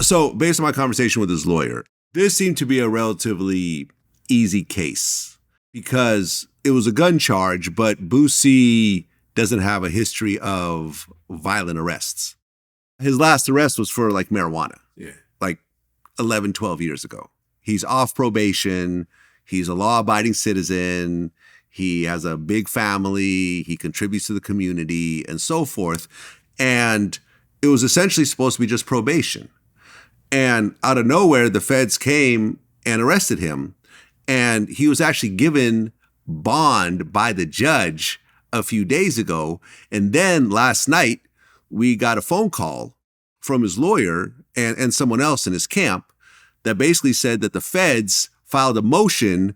So based on my conversation with his lawyer, this seemed to be a relatively easy case because it was a gun charge, but Boosie doesn't have a history of violent arrests. His last arrest was for like marijuana, like 11, 12 years ago. He's off probation. He's a law-abiding citizen. He has a big family. He contributes to the community and so forth. And it was essentially supposed to be just probation. And out of nowhere, the feds came and arrested him. And he was actually given bond by the judge a few days ago. And then last night, we got a phone call from his lawyer and someone else in his camp that basically said that the feds filed a motion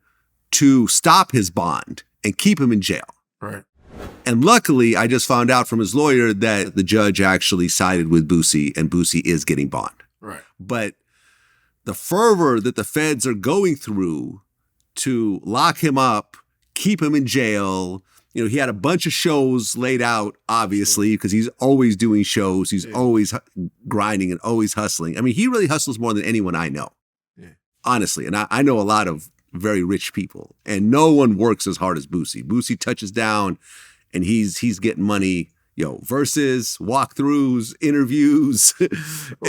to stop his bond and keep him in jail. Right. And luckily, I just found out from his lawyer that the judge actually sided with Boosie and Boosie is getting bond. Right. But the fervor that the feds are going through to lock him up, keep him in jail. You know, he had a bunch of shows laid out, obviously, because he's always doing shows. He's always grinding and always hustling. I mean, he really hustles more than anyone I know, honestly. And I know a lot of very rich people, and no one works as hard as Boosie. Boosie touches down, and he's getting money. Verses, walkthroughs, interviews,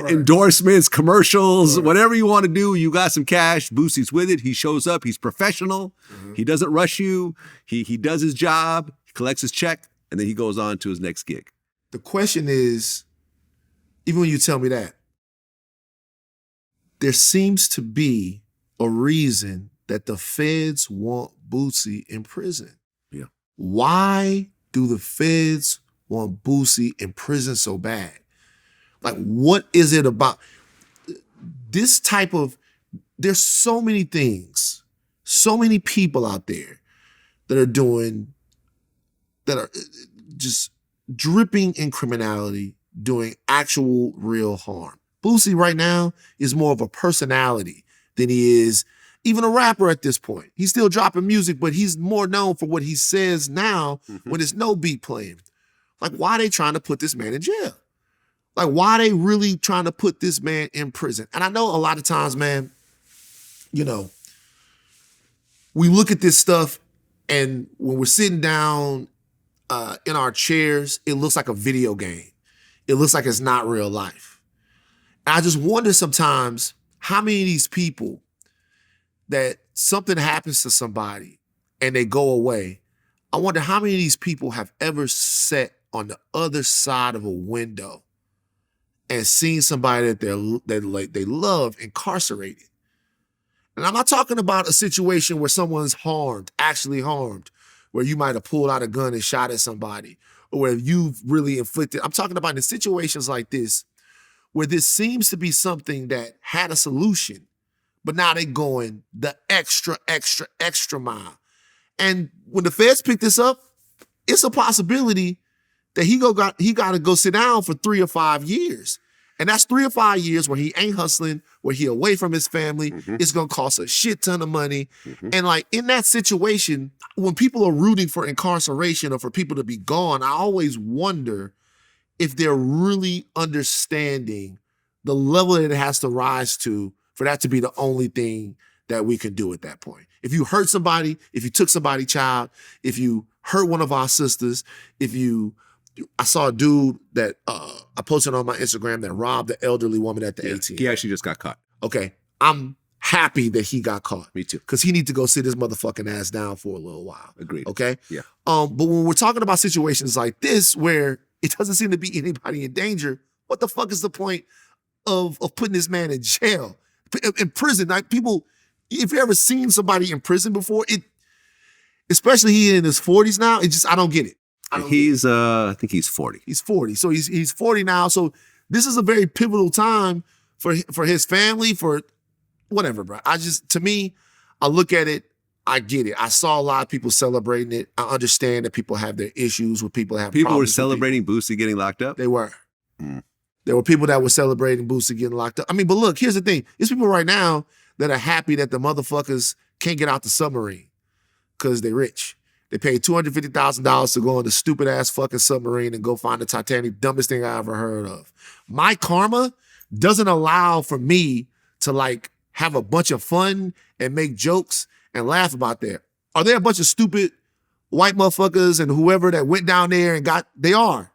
endorsements, commercials, whatever you want to do, you got some cash. Boosie's with it. He shows up. He's professional. He doesn't rush you. He does his job. He collects his check, and then he goes on to his next gig. The question is, even when you tell me that, there seems to be a reason that the feds want Boosie in prison. Yeah. Why do the feds want Boosie in prison so bad? Like, what is it about this type of, there's so many things, so many people out there that are just dripping in criminality, doing actual real harm. Boosie right now is more of a personality than he is even a rapper at this point. He's still dropping music, but he's more known for what he says now when there's no beat playing. Like, why are they trying to put this man in jail? Like, why are they really trying to put this man in prison? And I know a lot of times, man, we look at this stuff and when we're sitting down in our chairs, it looks like a video game. It looks like it's not real life. And I just wonder sometimes how many of these people that something happens to somebody and they go away, I wonder how many of these people have ever sat on the other side of a window and seen somebody that they love incarcerated. And I'm not talking about a situation where someone's actually harmed, where you might have pulled out a gun and shot at somebody, or where you've really inflicted. I'm talking about in situations like this, where this seems to be something that had a solution, but now they're going the extra mile. And when the feds pick this up, it's a possibility that he got to go sit down for 3 or 5 years. And that's 3 or 5 years where he ain't hustling, where he away from his family. It's going to cost a shit ton of money. And like in that situation, when people are rooting for incarceration or for people to be gone, I always wonder if they're really understanding the level that it has to rise to for that to be the only thing that we can do at that point. If you hurt somebody, if you took somebody's child, if you hurt one of our sisters, I saw a dude that I posted on my Instagram that robbed the elderly woman at the ATM. He actually just got caught. Okay. I'm happy that he got caught. Me too. Because he needs to go sit his motherfucking ass down for a little while. Agreed. Okay? Yeah. But when we're talking about situations like this where it doesn't seem to be anybody in danger, what the fuck is the point of putting this man in jail? In prison, like people, if you ever seen somebody in prison before, especially he in his 40s now, I don't get it. I think he's 40. He's 40. So he's 40 now. So this is a very pivotal time for his family, for whatever, bro. To me, I look at it, I get it. I saw a lot of people celebrating it. I understand that people have their issues with people have People were celebrating Boosie getting locked up? They were. There were people that were celebrating Boosie getting locked up. I mean, but look, here's the thing. There's people right now that are happy that the motherfuckers can't get out the submarine because they're rich. They paid $250,000 to go on the stupid ass fucking submarine and go find the Titanic, dumbest thing I ever heard of. My karma doesn't allow for me to like have a bunch of fun and make jokes and laugh about that. Are there a bunch of stupid white motherfuckers and whoever that went down there and they are.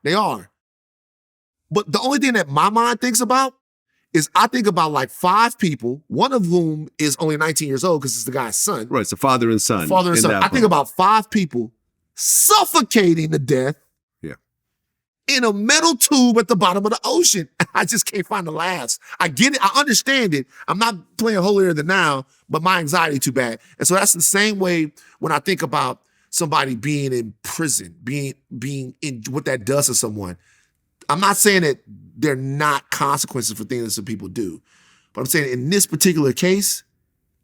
But the only thing that my mind thinks about is I think about like 5 people, one of whom is only 19 years old because it's the guy's son. Right, it's a father and son. Father and son. I think about 5 people suffocating to death in a metal tube at the bottom of the ocean. I just can't find the laughs. I get it. I understand it. I'm not playing holier than thou, but my anxiety too bad. And so that's the same way when I think about somebody being in prison, being in what that does to someone. I'm not saying that they're not consequences for things that some people do, but I'm saying in this particular case,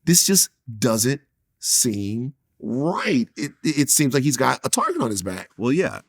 this just doesn't seem right. It seems like he's got a target on his back. Well, yeah.